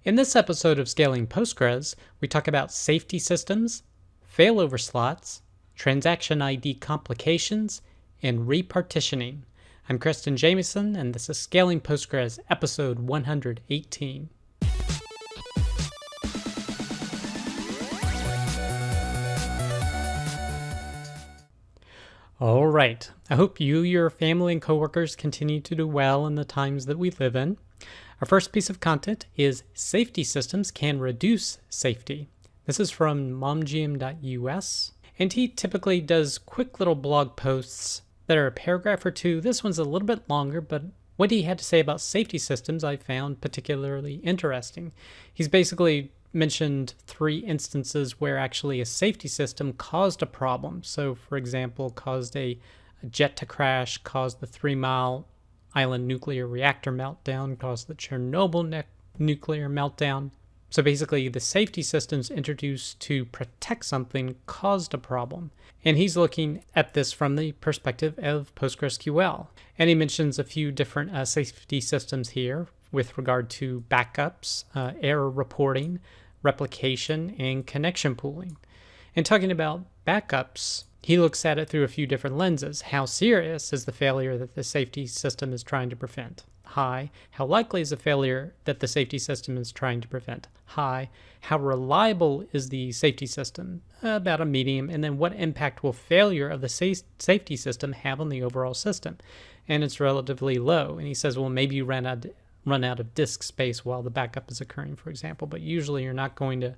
In this episode of Scaling Postgres, we talk about safety systems, failover slots, transaction ID complications, and repartitioning. I'm Kristen Jamieson, and this is Scaling Postgres, episode 118. All right. I hope you, your family, and coworkers continue to do well in the times that we live in. Our first piece of content is Safety Systems Can Reduce Safety. This is from momgm.us, and he typically does quick little blog posts that are a paragraph or two. This one's a little bit longer, but what he had to say about safety systems I found particularly interesting. He's basically mentioned 3 instances where actually a safety system caused a problem. So, for example, caused a jet to crash, caused the 3 Mile Island nuclear reactor meltdown, caused the Chernobyl nuclear meltdown. So basically, the safety systems introduced to protect something caused a problem. And he's looking at this from the perspective of PostgreSQL. And he mentions a few different safety systems here with regard to backups, error reporting, replication, and connection pooling. And talking about backups, he looks at it through a few different lenses. How serious is the failure that the safety system is trying to prevent? High. How likely is the failure that the safety system is trying to prevent? High. How reliable is the safety system? About a medium. And then what impact will failure of the safety system have on the overall system? And it's relatively low. And he says, well, maybe you run out of disk space while the backup is occurring, for example, but usually you're not going to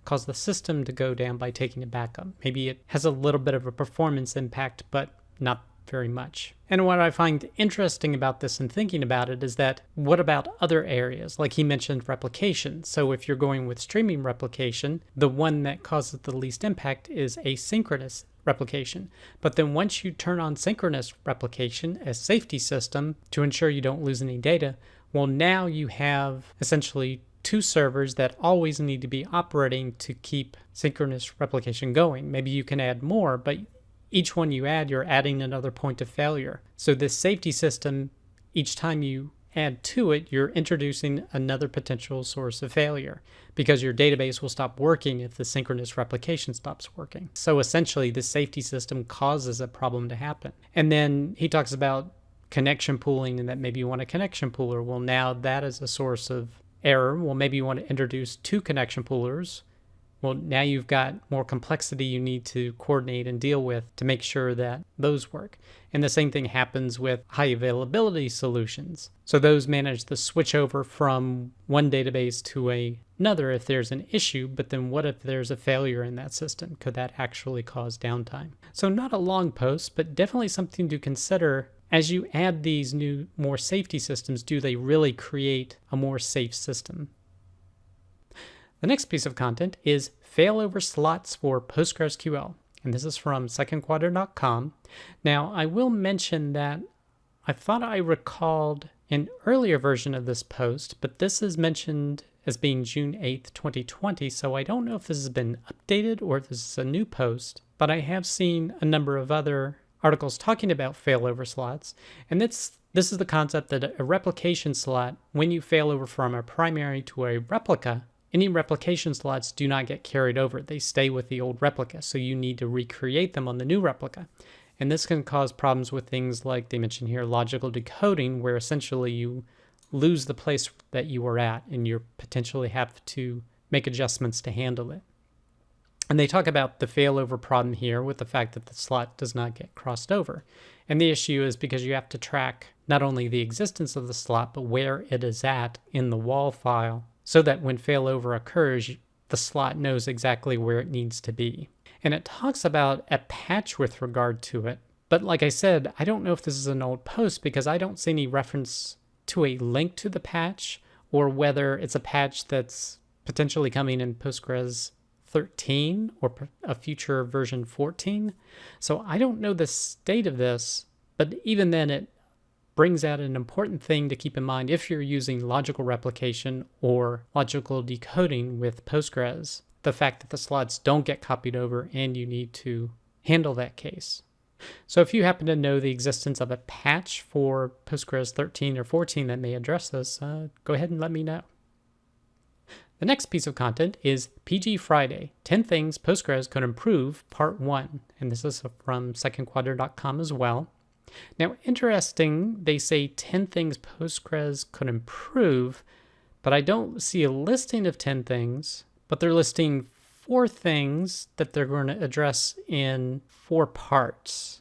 cause the system to go down by taking a backup. Maybe it has a little bit of a performance impact, but not very much. And what I find interesting about this and thinking about it is that what about other areas? Like he mentioned replication. So if you're going with streaming replication, the one that causes the least impact is asynchronous replication. But then once you turn on synchronous replication as safety system to ensure you don't lose any data, well, now you have essentially 2 servers that always need to be operating to keep synchronous replication going. Maybe you can add more, but each one you add, you're adding another point of failure. So this safety system, each time you add to it, you're introducing another potential source of failure because your database will stop working if the synchronous replication stops working. So essentially, the safety system causes a problem to happen. And then he talks about connection pooling and that maybe you want a connection pooler. Well, now that is a source of error. Well, maybe you want to introduce 2 connection poolers. Well, now you've got more complexity you need to coordinate and deal with to make sure that those work. And the same thing happens with high availability solutions. So those manage the switch over from one database to another if there's an issue, but then what if there's a failure in that system? Could that actually cause downtime? So not a long post, but definitely something to consider. As you add these new, more safety systems, do they really create a more safe system? The next piece of content is failover slots for PostgreSQL, and this is from secondquadrant.com. Now, I will mention that I thought I recalled an earlier version of this post, but this is mentioned as being June 8th, 2020, so I don't know if this has been updated or if this is a new post, but I have seen a number of other articles talking about failover slots, and this is the concept that a replication slot, when you fail over from a primary to a replica, any replication slots do not get carried over. They stay with the old replica, so you need to recreate them on the new replica. And this can cause problems with things like they mention here, logical decoding, where essentially you lose the place that you were at and you potentially have to make adjustments to handle it. And they talk about the failover problem here with the fact that the slot does not get crossed over. And the issue is because you have to track not only the existence of the slot, but where it is at in the WAL file, so that when failover occurs, the slot knows exactly where it needs to be. And it talks about a patch with regard to it. But like I said, I don't know if this is an old post because I don't see any reference to a link to the patch or whether it's a patch that's potentially coming in Postgres 13 or a future version 14. So I don't know the state of this, but even then it brings out an important thing to keep in mind if you're using logical replication or logical decoding with Postgres, the fact that the slots don't get copied over and you need to handle that case. So if you happen to know the existence of a patch for Postgres 13 or 14 that may address this, go ahead and let me know. The next piece of content is Phriday, 10 Things Postgres Could Improve, Part 1. And this is from secondquadrant.com as well. Now, interesting, they say 10 things Postgres could improve, but I don't see a listing of 10 things, but they're listing 4 things that they're going to address in 4 parts.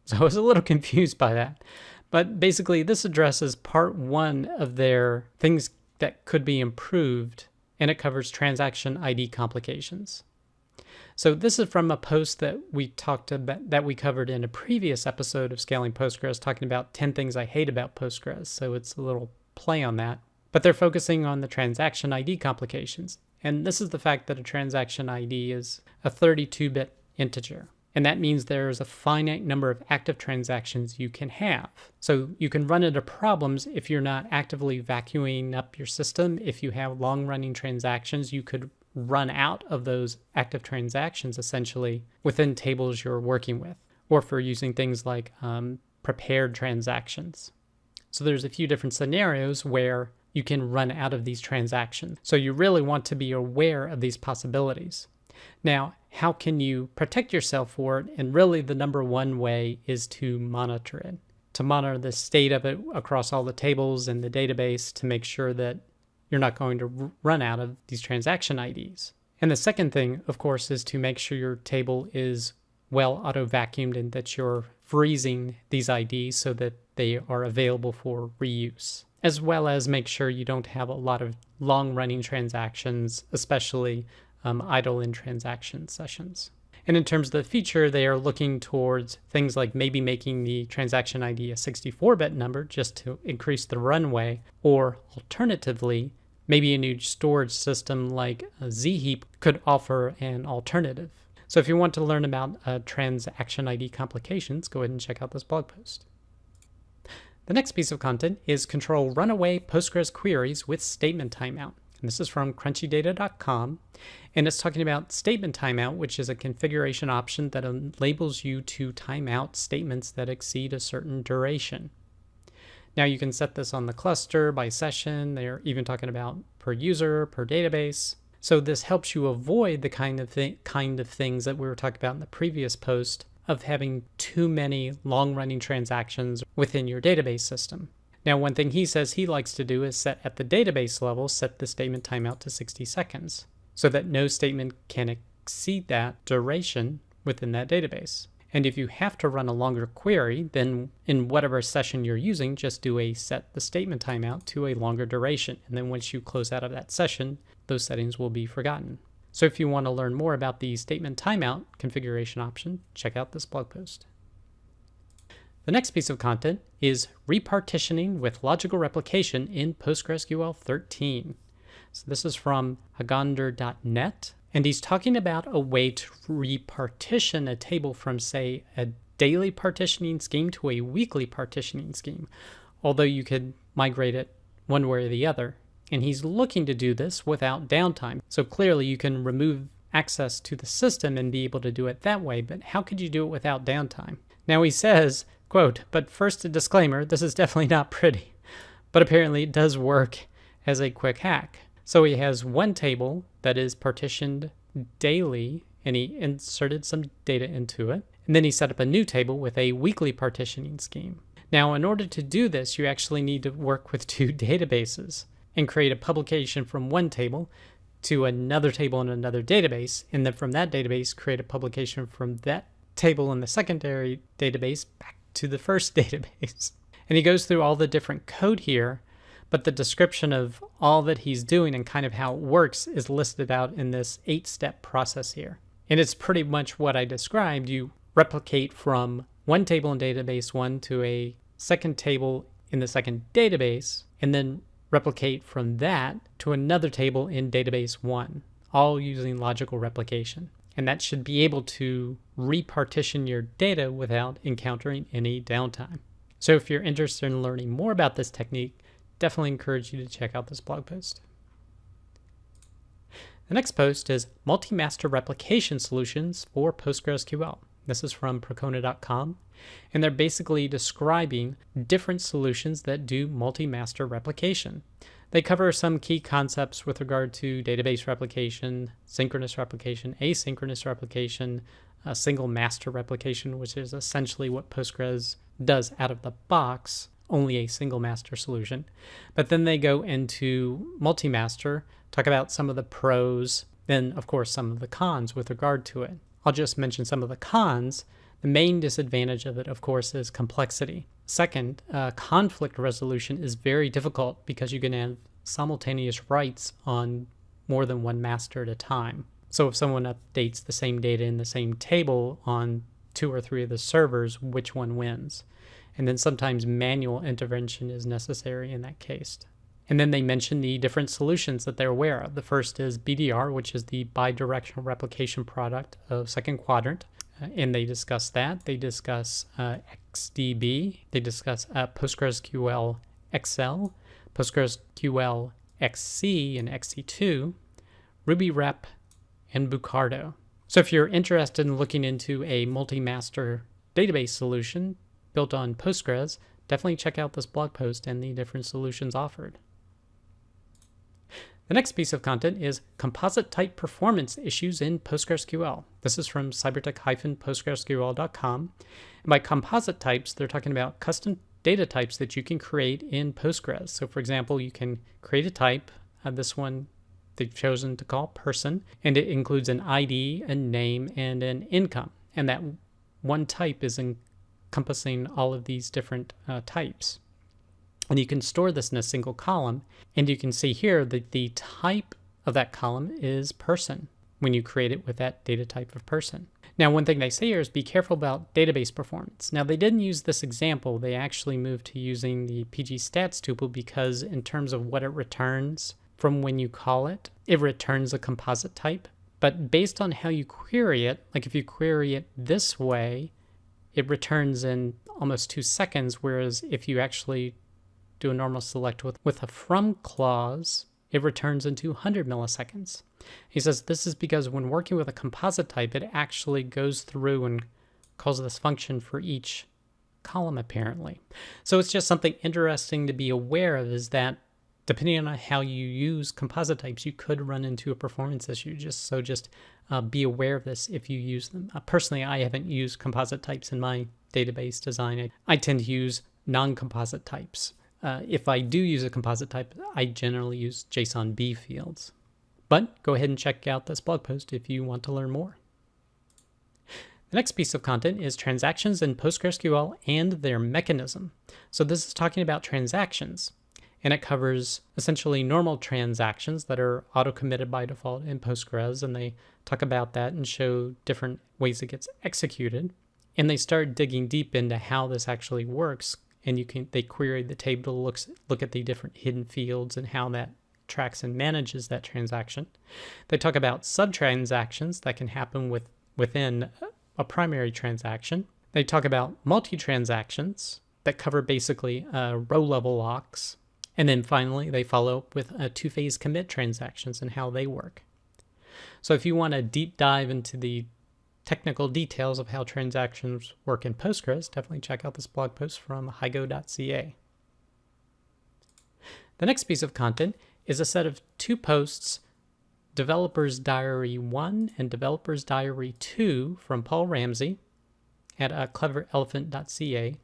So I was a little confused by that. But basically, this addresses part 1 of their things that could be improved, and it covers transaction ID complications. So this is from a post that we covered in a previous episode of Scaling Postgres, talking about 10 things I hate about Postgres. So it's a little play on that. But they're focusing on the transaction ID complications. And this is the fact that a transaction ID is a 32-bit integer. And that means there's a finite number of active transactions you can have. So you can run into problems if you're not actively vacuuming up your system. If you have long-running transactions, you could run out of those active transactions essentially within tables you're working with, or for using things like prepared transactions. So there's a few different scenarios where you can run out of these transactions. So you really want to be aware of these possibilities. Now, how can you protect yourself for it? And really the number one way is to monitor it, to monitor the state of it across all the tables in the database to make sure that you're not going to run out of these transaction IDs. And the second thing, of course, is to make sure your table is well auto-vacuumed and that you're freezing these IDs so that they are available for reuse, as well as make sure you don't have a lot of long-running transactions, especially idle in transaction sessions. And in terms of the feature, they are looking towards things like maybe making the transaction ID a 64-bit number just to increase the runway, or alternatively, maybe a new storage system like Zheap could offer an alternative. So if you want to learn about transaction ID complications, go ahead and check out this blog post. The next piece of content is control runaway Postgres queries with statement timeout. And this is from crunchydata.com, and it's talking about statement timeout, which is a configuration option that enables you to time out statements that exceed a certain duration. Now you can set this on the cluster, by session. They're even talking about per user, per database. So this helps you avoid the kind of things that we were talking about in the previous post of having too many long-running transactions within your database system. Now, one thing he says he likes to do is set at the database level, set the statement timeout to 60 seconds so that no statement can exceed that duration within that database. And if you have to run a longer query, then in whatever session you're using, just do a set the statement timeout to a longer duration. And then once you close out of that session, those settings will be forgotten. So if you want to learn more about the statement timeout configuration option, check out this blog post. The next piece of content is repartitioning with logical replication in PostgreSQL 13. So this is from hagander.net, and he's talking about a way to repartition a table from, say, a daily partitioning scheme to a weekly partitioning scheme, although you could migrate it one way or the other. And he's looking to do this without downtime. So clearly you can remove access to the system and be able to do it that way, but how could you do it without downtime? Now he says, quote, "But first a disclaimer, this is definitely not pretty, but apparently it does work as a quick hack." So he has one table that is partitioned daily, and he inserted some data into it, and then he set up a new table with a weekly partitioning scheme. Now, in order to do this, you actually need to work with 2 databases and create a publication from one table to another table in another database, and then from that database, create a publication from that table in the secondary database back to the first database. And he goes through all the different code here, but the description of all that he's doing and kind of how it works is listed out in this 8-step process here. And it's pretty much what I described. You replicate from one table in database 1 to a second table in the second database, and then replicate from that to another table in database 1, all using logical replication. And that should be able to repartition your data without encountering any downtime. So if you're interested in learning more about this technique, definitely encourage you to check out this blog post. The next post is multi-master replication solutions for PostgreSQL. This is from Procona.com, and they're basically describing different solutions that do multi-master replication. They cover some key concepts with regard to database replication, synchronous replication, asynchronous replication, single master replication, which is essentially what Postgres does out of the box, only a single master solution. But then they go into multi-master, talk about some of the pros, then of course some of the cons with regard to it. I'll just mention some of the cons. The main disadvantage of it, of course, is complexity. Second, conflict resolution is very difficult because you can have simultaneous writes on more than one master at a time. So if someone updates the same data in the same table on 2 or 3 of the servers, which one wins? And then sometimes manual intervention is necessary in that case. And then they mention the different solutions that they're aware of. The first is BDR, which is the bidirectional replication product of Second Quadrant. And they discuss that. They discuss XDB. They discuss PostgreSQL XL, PostgreSQL XC and XC2, RubyRep, and Bucardo. So if you're interested in looking into a multi-master database solution built on Postgres, definitely check out this blog post and the different solutions offered. The next piece of content is composite type performance issues in PostgreSQL. This is from cybertech-postgresql.com. And by composite types, they're talking about custom data types that you can create in Postgres. So for example, you can create a type. This one they've chosen to call person, and it includes an ID, a name, and an income. And that one type is encompassing all of these different types. And you can store this in a single column. And you can see here that the type of that column is person when you create it with that data type of person. Now, one thing they say here is be careful about database performance. Now, they didn't use this example. They actually moved to using the PGStats tuple because in terms of what it returns from when you call it, it returns a composite type. But based on how you query it, like if you query it this way, it returns in almost 2 seconds, whereas if you actually do a normal select with a from clause, it returns in 200 milliseconds. He says this is because when working with a composite type, it actually goes through and calls this function for each column apparently. So it's just something interesting to be aware of, is that depending on how you use composite types, you could run into a performance issue. Just be aware of this if you use them. Personally, I haven't used composite types in my database design. I tend to use non-composite types. If I do use a composite type, I generally use JSON-B fields. But go ahead and check out this blog post if you want to learn more. The next piece of content is transactions in PostgreSQL and their mechanism. So this is talking about transactions, and it covers essentially normal transactions that are auto-committed by default in Postgres, and they talk about that and show different ways it gets executed. And they start digging deep into how this actually works. And they query the table to look at the different hidden fields and how that tracks and manages that transaction. They talk about sub-transactions that can happen within a primary transaction. They talk about multi-transactions that cover basically row-level locks. And then finally, they follow up with two-phase commit transactions and how they work. So if you want to deep dive into the technical details of how transactions work in Postgres, definitely check out this blog post from hygo.ca. The next piece of content is a set of 2 posts, Developer's Diary 1 and Developer's Diary 2 from Paul Ramsey at cleverelephant.ca.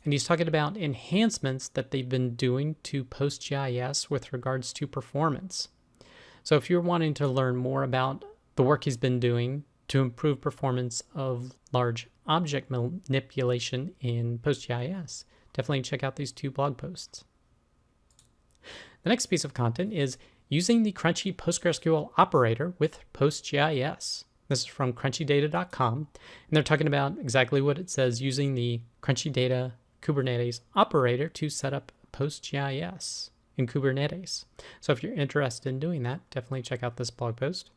And he's talking about enhancements that they've been doing to PostGIS with regards to performance. So if you're wanting to learn more about the work he's been doing to improve performance of large object manipulation in PostGIS, definitely check out these 2 blog posts. The next piece of content is using the Crunchy PostgreSQL operator with PostGIS. This is from crunchydata.com, and they're talking about exactly what it says, using the Crunchy Data Kubernetes operator to set up PostGIS in Kubernetes. So if you're interested in doing that, definitely check out this blog post.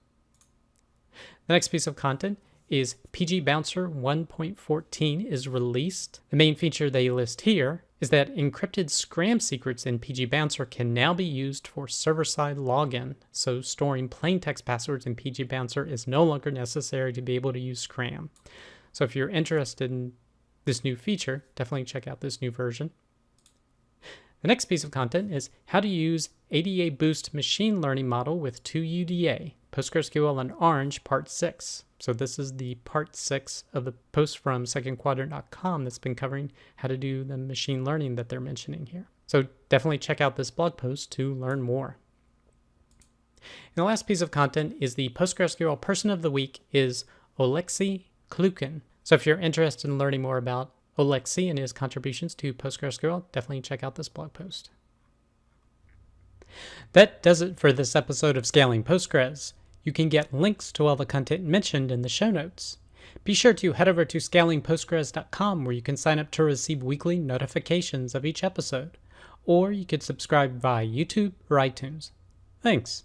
The next piece of content is PgBouncer 1.14 is released. The main feature they list here is that encrypted scram secrets in PgBouncer can now be used for server-side login. So storing plain text passwords in PgBouncer is no longer necessary to be able to use scram. So if you're interested in this new feature, definitely check out this new version. The next piece of content is how to use AdaBoost Machine Learning Model with 2UDA, PostgreSQL and Orange, Part 6. So this is the Part 6 of the post from secondquadrant.com that's been covering how to do the machine learning that they're mentioning here. So definitely check out this blog post to learn more. And the last piece of content is the PostgreSQL Person of the Week is Oleksii Kliukin. So if you're interested in learning more about Oleksii and his contributions to PostgreSQL, definitely check out this blog post. That does it for this episode of Scaling Postgres. You can get links to all the content mentioned in the show notes. Be sure to head over to scalingpostgres.com where you can sign up to receive weekly notifications of each episode, or you could subscribe via YouTube or iTunes. Thanks.